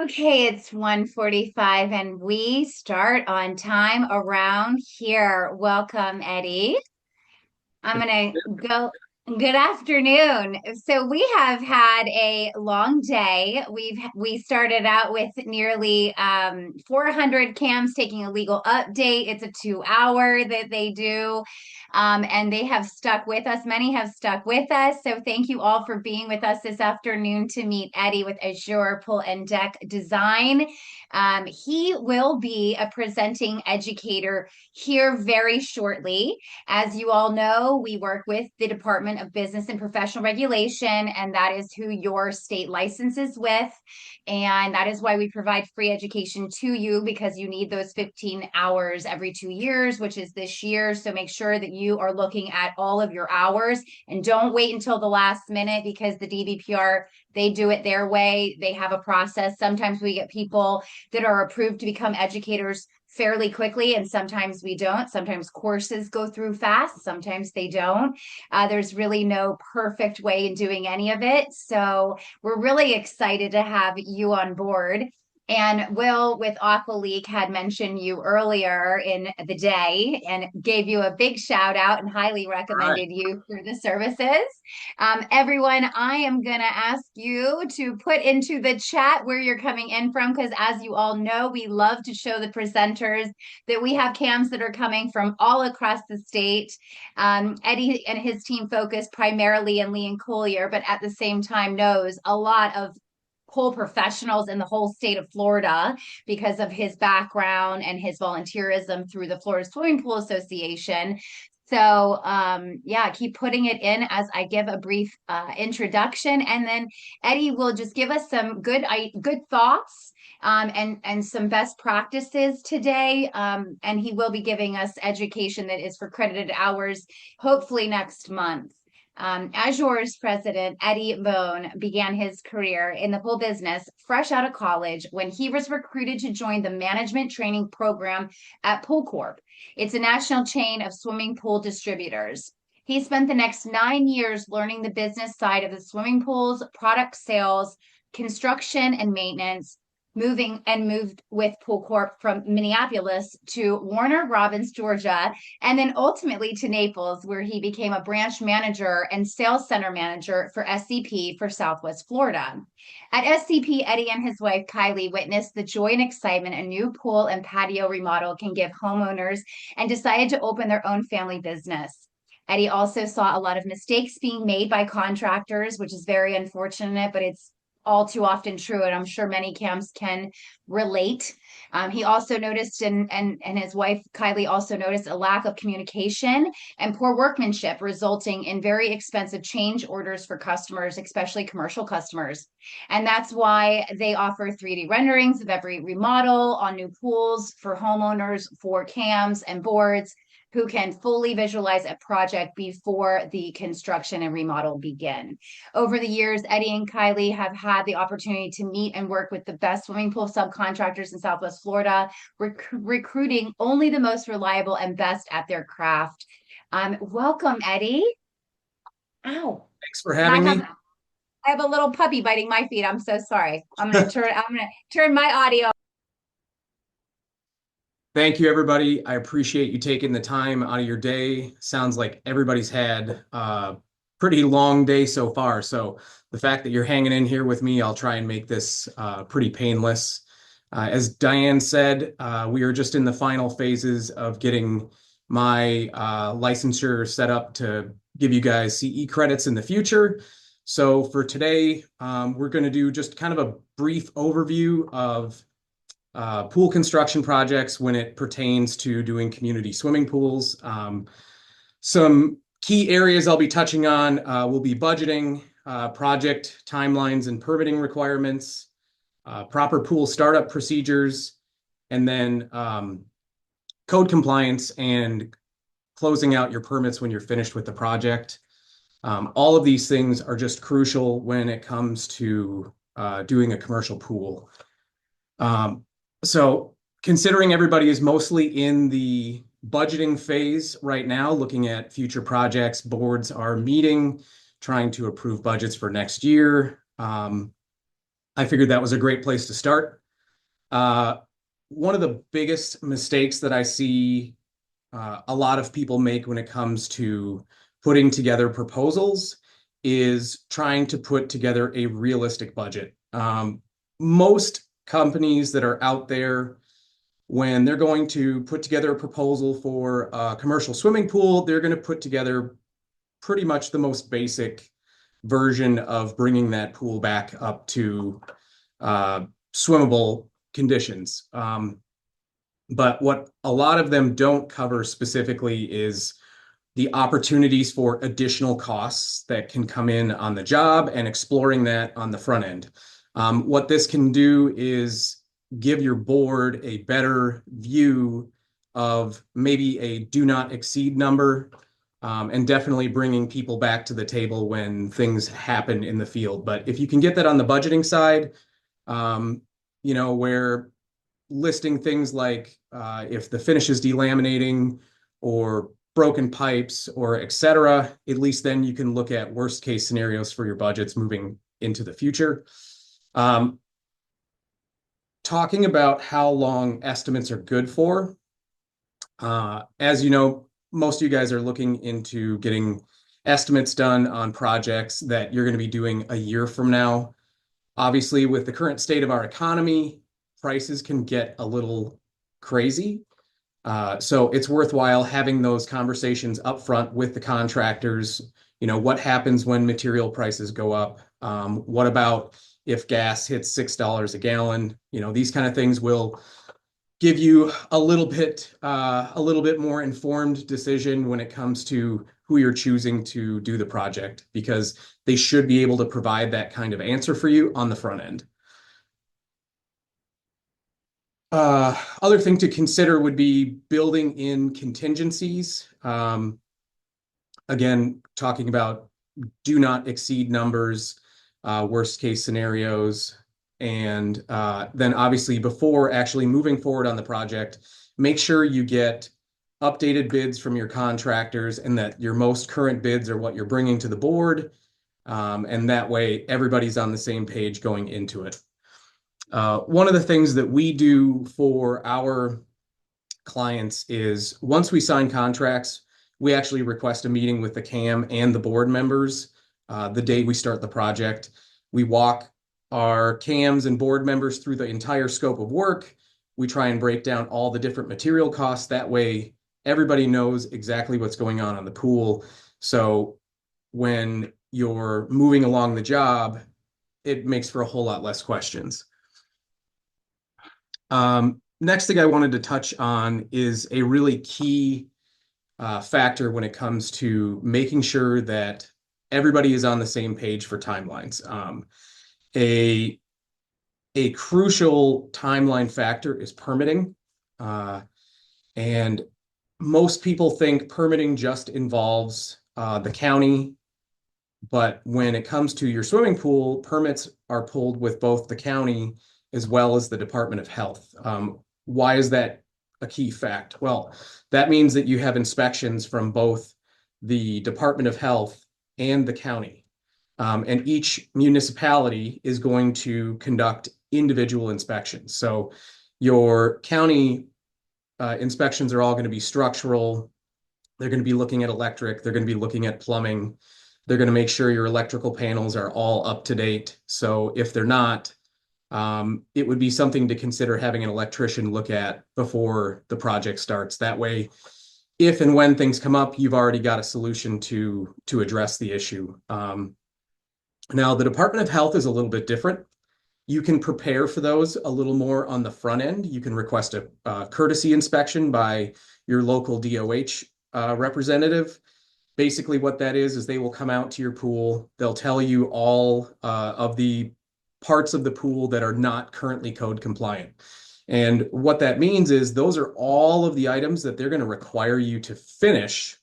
Okay, it's 1:45 and we start on time around here. Welcome, Eddie. I'm gonna go. Good afternoon. So we have had a long day. We started out with nearly 400 cams taking a legal update. It's a 2 hour that they do. And they have stuck with us. Many have stuck with us. So thank you all for being with us this afternoon to meet Eddie with Azure Pull and Deck Design. He will be a presenting educator here very shortly. As you all know, we work with the Department of Business and Professional Regulation, and that is who your state license is with. And that is why we provide free education to you because you need those 15 hours every 2 years, which is this year. So make sure that you are looking at all of your hours and don't wait until the last minute because the DBPR, they do it their way. They have a process. Sometimes we get people that are approved to become educators fairly quickly, and sometimes we don't. Sometimes courses go through fast, sometimes they don't. There's really no perfect way in doing any of it. So we're really excited to have you on board. And Will with Aqua had mentioned you earlier in the day and gave you a big shout out and highly All right. recommended you for the services. Everyone, I am going to ask you to put into the chat where you're coming in from, because as you all know, we love to show the presenters that we have cams that are coming from all across the state. Eddie and his team focus primarily in Lee and Collier, but at the same time knows a lot of pool professionals in the whole state of Florida because of his background and his volunteerism through the Florida Swimming Pool Association. So, yeah, keep putting it in as I give a brief introduction, and then Eddie will just give us some good thoughts and some best practices today. And he will be giving us education that is for credited hours, hopefully next month. Azure's president, Eddie Bone, began his career in the pool business fresh out of college when he was recruited to join the management training program at Pool Corp. It's a national chain of swimming pool distributors. He spent the next 9 years learning the business side of the swimming pools, product sales, construction, and maintenance, moved with Pool Corp from Minneapolis to Warner Robins, Georgia, and then ultimately to Naples, where he became a branch manager and sales center manager for SCP for Southwest Florida. At SCP, Eddie and his wife Kylie witnessed the joy and excitement a new pool and patio remodel can give homeowners and decided to open their own family business. Eddie also saw a lot of mistakes being made by contractors, which is very unfortunate, but it's all too often true, and I'm sure many cams can relate. He also noticed, and his wife Kylie also noticed a lack of communication and poor workmanship, resulting in very expensive change orders for customers, especially commercial customers. And that's why they offer 3D renderings of every remodel on new pools for homeowners, for cams and boards who can fully visualize a project before the construction and remodel begin. Over the years, Eddie and Kylie have had the opportunity to meet and work with the best swimming pool subcontractors in Southwest Florida, recruiting only the most reliable and best at their craft. Welcome, Eddie. Ow. Thanks for And having me. I have a little puppy biting my feet. I'm so sorry. I'm gonna turn my audio. Thank you, everybody. I appreciate you taking the time out of your day. Sounds like everybody's had a pretty long day so far. So the fact that you're hanging in here with me, I'll try and make this pretty painless. As Diane said, we are just in the final phases of getting my licensure set up to give you guys CE credits in the future. So for today, we're going to do just kind of a brief overview of pool construction projects when it pertains to doing community swimming pools. Some key areas I'll be touching on will be budgeting, project timelines and permitting requirements, proper pool startup procedures, and then code compliance and closing out your permits when you're finished with the project. All of these things are just crucial when it comes to doing a commercial pool. So considering everybody is mostly in the budgeting phase right now, looking at future projects, boards are meeting, trying to approve budgets for next year. I figured that was a great place to start. Uh, One of the biggest mistakes that I see a lot of people make when it comes to putting together proposals is trying to put together a realistic budget. Most companies that are out there, when they're going to put together a proposal for a commercial swimming pool, they're going to put together pretty much the most basic version of bringing that pool back up to uh, swimmable conditions. But what a lot of them don't cover specifically is the opportunities for additional costs that can come in on the job and exploring that on the front end. What this can do is give your board a better view of maybe a do not exceed number, and definitely bringing people back to the table when things happen in the field. But if you can get that on the budgeting side, um, where listing things like if the finish is delaminating or broken pipes or et cetera, at least then you can look at worst case scenarios for your budgets moving into the future. Um, Talking about how long estimates are good for, as you know, most of you guys are looking into getting estimates done on projects that you're going to be doing a year from now. Obviously, with the current state of our economy, prices can get a little crazy. So it's worthwhile having those conversations up front with the contractors. What happens when material prices go up? What about if gas hits $6 a gallon? These kind of things will give you a little bit more informed decision when it comes to who you're choosing to do the project, because they should be able to provide that kind of answer for you on the front end. Other thing to consider would be building in contingencies. Again, talking about do not exceed numbers, worst case scenarios, and then obviously before actually moving forward on the project, make sure you get updated bids from your contractors and that your most current bids are what you're bringing to the board. And that way everybody's on the same page going into it. One of the things that we do for our clients is once we sign contracts, we actually request a meeting with the CAM and the board members the day we start the project. We walk our CAMs and board members through the entire scope of work. We try and break down all the different material costs. That way, everybody knows exactly what's going on the pool. So when you're moving along the job, it makes for a whole lot less questions. Next thing I wanted to touch on is a really key factor when it comes to making sure that everybody is on the same page for timelines. A a crucial timeline factor is permitting, and most people think permitting just involves the county, but when it comes to your swimming pool, permits are pulled with both the county as well as the Department of Health. Why is that a key fact? Well, that means that you have inspections from both the Department of Health and the county. And each municipality is going to conduct individual inspections. So your county inspections are all going to be structural. They're going to be looking at electric. They're going to be looking at plumbing. They're going to make sure your electrical panels are all up to date. So if they're not, it would be something to consider having an electrician look at before the project starts. That way, if and when things come up, you've already got a solution to address the issue. Now, the Department of Health is a little bit different. You can prepare for those a little more on the front end. You can request a courtesy inspection by your local DOH representative. Basically, what that is they will come out to your pool. They'll tell you all of the parts of the pool that are not currently code compliant. And what that means is those are all of the items that they're going to require you to finish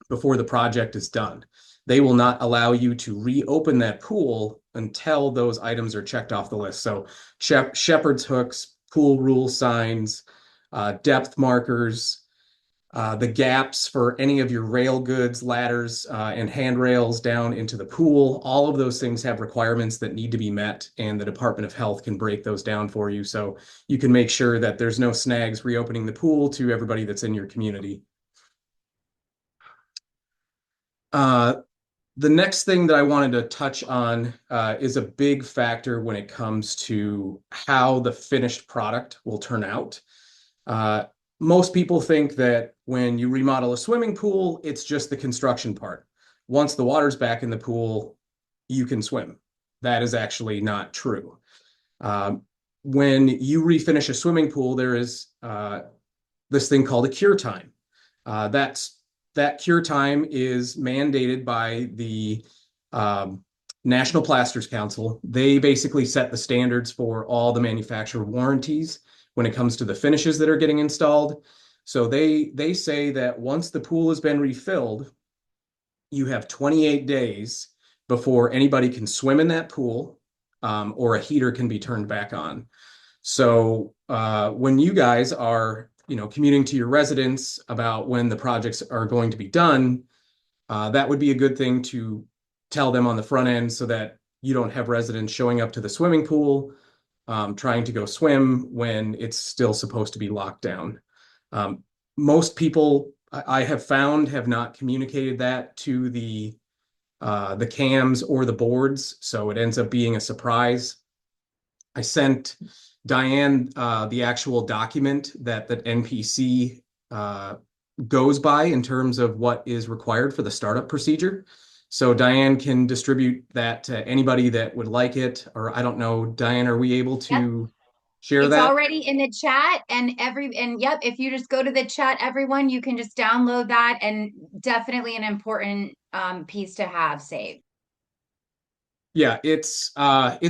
before the project is done. They will not allow you to reopen that pool until those items are checked off the list. So shepherd's hooks, pool rule signs, depth markers, The gaps for any of your rail goods, ladders, and handrails down into the pool. All of those things have requirements that need to be met, and the Department of Health can break those down for you. So you can make sure that there's no snags reopening the pool to everybody that's in your community. Uh, the next thing that I wanted to touch on is a big factor when it comes to how the finished product will turn out. Uh, Most people think that when you remodel a swimming pool, it's just the construction part. Once the water's back in the pool, you can swim. That is actually not true. Um, when you refinish a swimming pool, there is this thing called a cure time. That's that cure time is mandated by the um, National Plasters Council. They basically set the standards for all the manufacturer warranties when it comes to the finishes that are getting installed. So they say that once the pool has been refilled, you have 28 days before anybody can swim in that pool, or a heater can be turned back on. So when you guys are, commuting to your residents about when the projects are going to be done, that would be a good thing to tell them on the front end so that you don't have residents showing up to the swimming pool, trying to go swim when it's still supposed to be locked down. Most people I have found have not communicated that to the cams or the boards, so it ends up being a surprise. I sent Diane the actual document that NPC goes by in terms of what is required for the startup procedure. So Diane can distribute that to anybody that would like it. Or I don't know, Diane, are we able Yep. to share It's that? already in the chat and yep, if you just go to the chat, everyone, you can just download that and definitely an important piece to have saved. Yeah, it's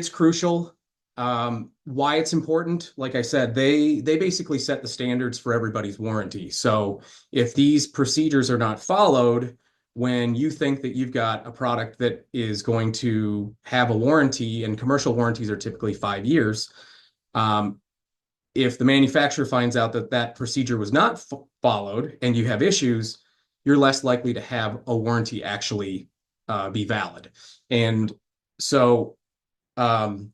crucial. Why it's important, like I said, they basically set the standards for everybody's warranty. So if these procedures are not followed, when you think that you've got a product that is going to have a warranty, and commercial warranties are typically 5 years, um, if the manufacturer finds out that that procedure was not followed and you have issues, you're less likely to have a warranty actually be valid. And so, um,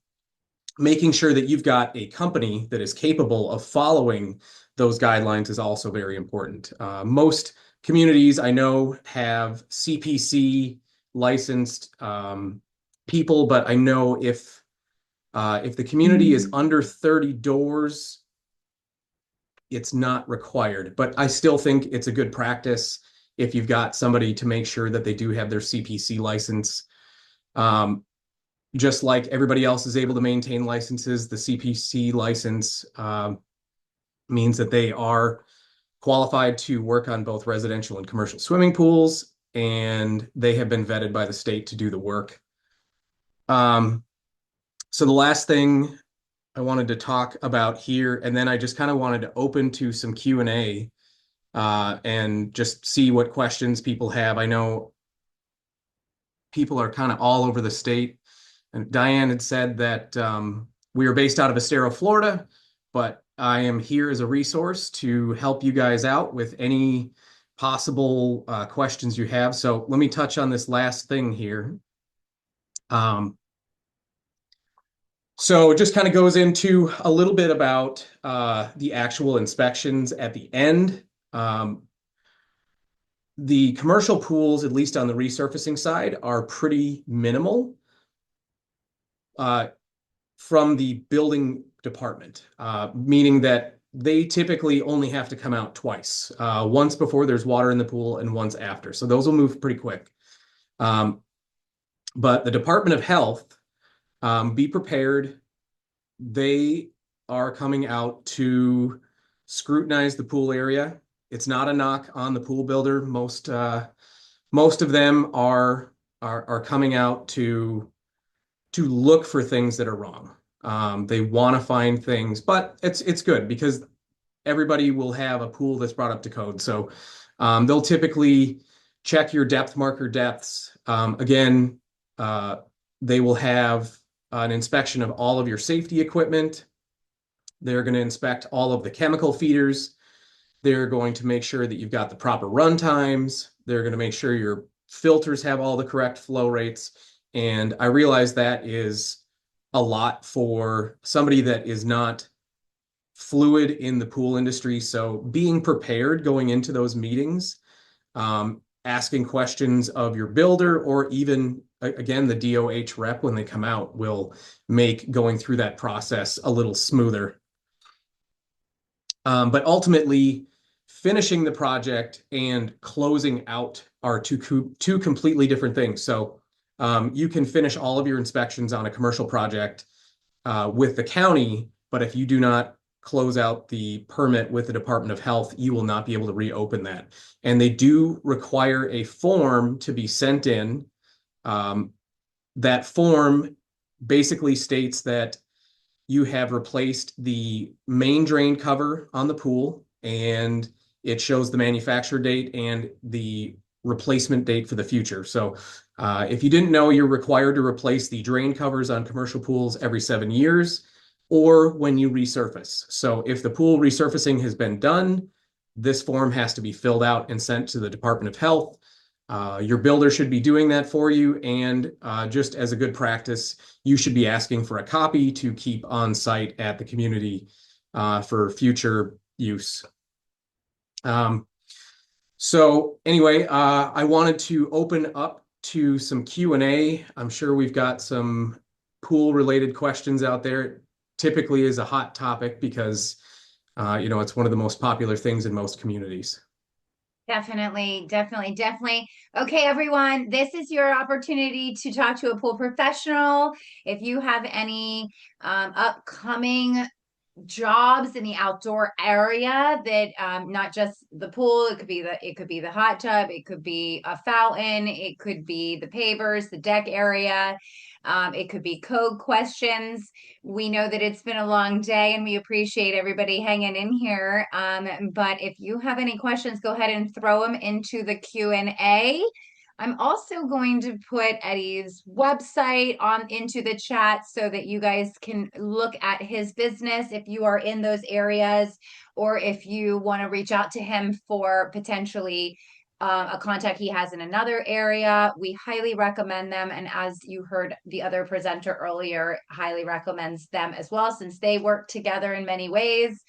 making sure that you've got a company that is capable of following those guidelines is also very important. Most communities I know have CPC licensed people, but I know if the community is under 30 doors, it's not required. But I still think it's a good practice if you've got somebody to make sure that they do have their CPC license. Um, just like everybody else is able to maintain licenses, the CPC license means that they are qualified to work on both residential and commercial swimming pools, and they have been vetted by the state to do the work. Um, so the last thing I wanted to talk about here, and then I just kind of wanted to open to some Q&A and just see what questions people have. I know people are kind of all over the state. And Diane had said that we are based out of Estero, Florida, but I am here as a resource to help you guys out with any possible questions you have. So let me touch on this last thing here. So it just kind of goes into a little bit about the actual inspections at the end. Um, the commercial pools, at least on the resurfacing side, are pretty minimal from the building department, meaning that they typically only have to come out twice, once before there's water in the pool and once after. So those will move pretty quick. But the Department of Health, be prepared. They are coming out to scrutinize the pool area. It's not a knock on the pool builder. Most of them are coming out to look for things that are wrong. They want to find things, but it's good because everybody will have a pool that's brought up to code. So they'll typically check your depth marker depths. Again, they will have an inspection of all of your safety equipment. They're going to inspect all of the chemical feeders. They're going to make sure that you've got the proper run times. They're going to make sure your filters have all the correct flow rates. And I realize that is a lot for somebody that is not fluid in the pool industry. So being prepared going into those meetings, asking questions of your builder or even again the DOH rep when they come out will make going through that process a little smoother. But ultimately, finishing the project and closing out are two completely different things. So you can finish all of your inspections on a commercial project with the county, but if you do not close out the permit with the Department of Health, you will not be able to reopen that. And they do require a form to be sent in. That form basically states that you have replaced the main drain cover on the pool, and it shows the manufacture date and the replacement date for the future. So if you didn't know, you're required to replace the drain covers on commercial pools every 7 years or when you resurface. So if the pool resurfacing has been done, this form has to be filled out and sent to the Department of Health. Your builder should be doing that for you. And just as a good practice, you should be asking for a copy to keep on site at the community for future use. So anyway, I wanted to open up to some Q&A. I'm sure we've got some pool related questions out there. It typically is a hot topic because it's one of the most popular things in most communities. Definitely, definitely, definitely. Okay, everyone, this is your opportunity to talk to a pool professional. If you have any upcoming jobs in the outdoor area that not just the pool, it could be the hot tub, it could be a fountain, it could be the pavers, the deck area, it could be code questions. We know that it's been a long day and we appreciate everybody hanging in here, but if you have any questions, go ahead and throw them into the Q&A. I'm also going to put Eddie's website on into the chat so that you guys can look at his business if you are in those areas, or if you want to reach out to him for potentially a contact he has in another area. We highly recommend them. And as you heard the other presenter earlier, highly recommends them as well, since they work together in many ways.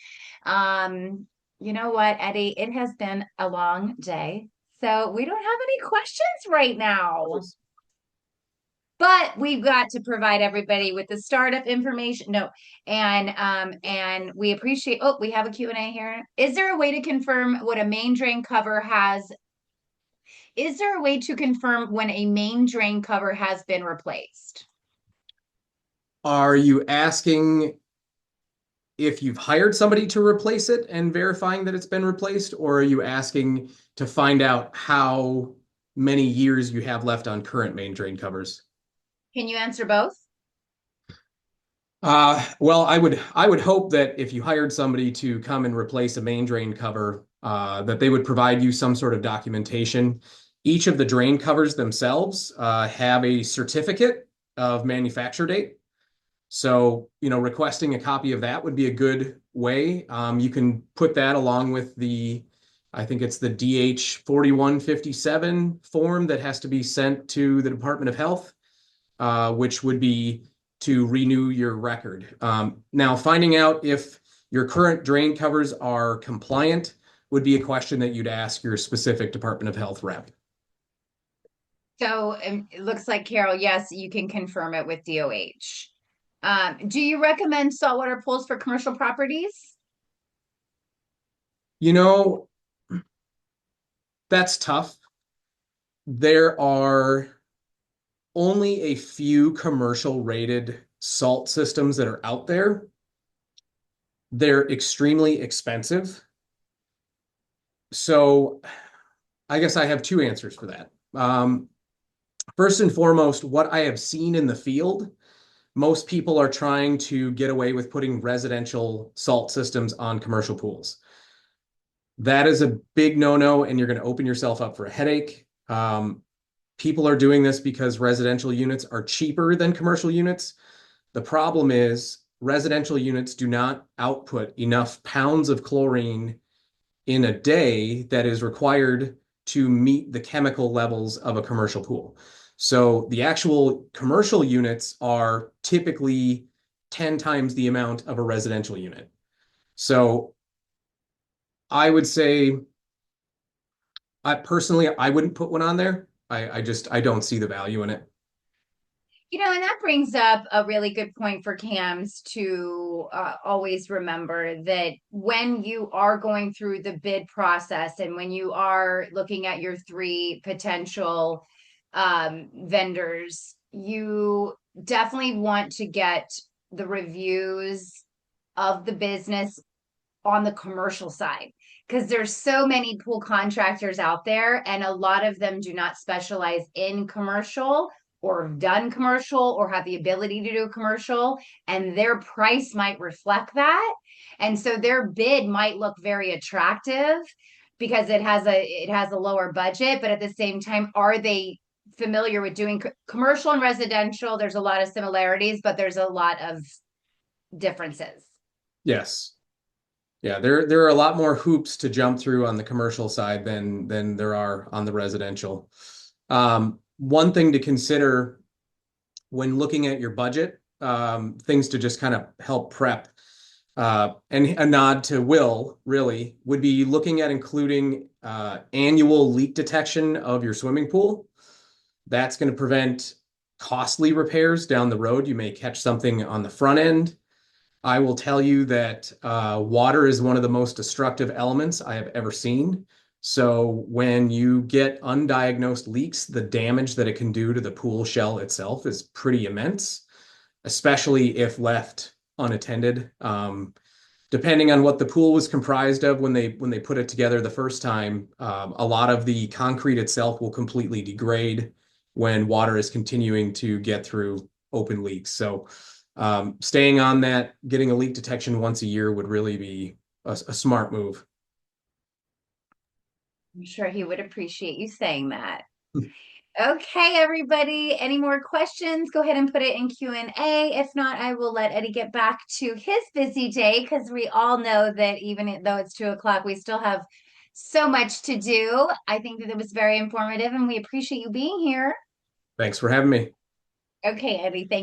You know what, Eddie? It has been a long day. So we don't have any questions right now. But we've got to provide everybody with the startup information. No, and we appreciate. Oh, we have a Q&A here. Is there a way to confirm what a main drain cover has? Is there a way to confirm when a main drain cover has been replaced? Are you asking if you've hired somebody to replace it and verifying that it's been replaced, or are you asking to find out how many years you have left on current main drain covers? Can you answer both? Well, I would hope that if you hired somebody to come and replace a main drain cover, that they would provide you some sort of documentation. Each of the drain covers themselves have a certificate of manufacture date. So, requesting a copy of that would be a good way. You can put that along with I think it's the DH 4157 form that has to be sent to the Department of Health, which would be to renew your record. Now, finding out if your current drain covers are compliant would be a question that you'd ask your specific Department of Health rep. So it looks like, Carol, yes, you can confirm it with DOH. Do you recommend saltwater pools for commercial properties? You know, that's tough. There are only a few commercial rated salt systems that are out there. They're extremely expensive. So I guess I have two answers for that. First and foremost, what I have seen in the field, most people are trying to get away with putting residential salt systems on commercial pools. That is a big no-no, and you're going to open yourself up for a headache. People are doing this because residential units are cheaper than commercial units. The problem is residential units do not output enough pounds of chlorine in a day that is required to meet the chemical levels of a commercial pool. So the actual commercial units are typically 10 times the amount of a residential unit. So I would say, I personally, I wouldn't put one on there. I don't see the value in it. And that brings up a really good point for CAMs to always remember that when you are going through the bid process and when you are looking at your three potential vendors, you definitely want to get the reviews of the business on the commercial side because there's so many pool contractors out there and a lot of them do not specialize in commercial or have done commercial or have the ability to do commercial, and their price might reflect that, and so their bid might look very attractive because it has a lower budget, but at the same time, are they familiar with doing commercial and residential? There's a lot of similarities, but there's a lot of differences. Yes. Yeah, there are a lot more hoops to jump through on the commercial side than there are on the residential. One thing to consider when looking at your budget, things to just kind of help prep, and a nod to Will really would be looking at including annual leak detection of your swimming pool. That's going to prevent costly repairs down the road. You may catch something on the front end. I will tell you that water is one of the most destructive elements I have ever seen. So when you get undiagnosed leaks, the damage that it can do to the pool shell itself is pretty immense, especially if left unattended. Depending on what the pool was comprised of when they put it together the first time, a lot of the concrete itself will completely degrade when water is continuing to get through open leaks. So staying on that, getting a leak detection once a year would really be a smart move. I'm sure he would appreciate you saying that. Okay, everybody. Any more questions? Go ahead and put it in Q&A. If not, I will let Eddie get back to his busy day because we all know that even though it's 2 o'clock, we still have so much to do. I think that it was very informative and we appreciate you being here. Thanks for having me. Okay, Eddie, thank